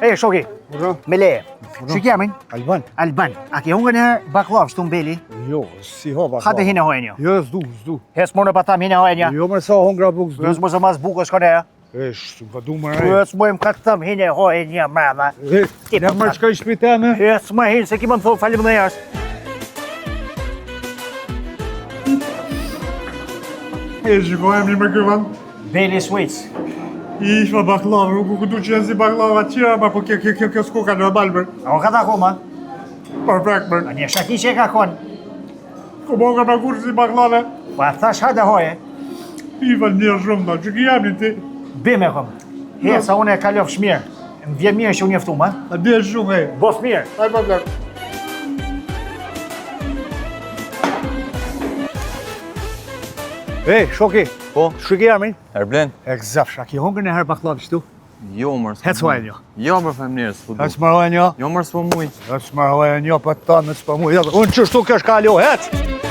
E, shoki, me leje. Që kemin? Alban. Alban. A ke hungër një baklav shtu mbeli? Jo, si ho baklav. Hate hine hojnë jo. Jo, s'du. Hes morë pa tam hine hojnë jo. Jo, më sa hungra buk s'du. Vës mos mas bukë shkone jo. S'u ka du më rej. Vës mojmë ka tam hine hojnë jo mrava. Ne më shkoj shtëpi teme. Hes më hinë se ki më të thonë falim dhe jashtë. E shikohem një me këvan. Beli Sweets. Ishma baklava, nuk ku du që janë si baklava qira, ma po kjo s'ku ka normal bër. A o ka ta koma? Perfekt bër. A një shaki që e ka konë. Ku mo ka me kur si baklave. Pa thash hajde hoje. Iva një shumë da, që ki jam një ti. Bime kom. He, sa unë e kalof shmirë. Më vjen mirë që unë jeftu ma. A di e shumë, e. Bof mirë. Haj pa plak. E, shoki. Po, Shki jamin? Erblen. Egzaf, shaki hongër në herë baklav shtu. Jo, mërë, s'po Hec muj. hojnë jo. Jo, mërë, fem njerës, s'po du. Hec marojnë jo. Jo, mërë, s'po muj. Hec marojnë jo, për të tanë, s'po mu. Unë që shtu kjo shka jo, hec!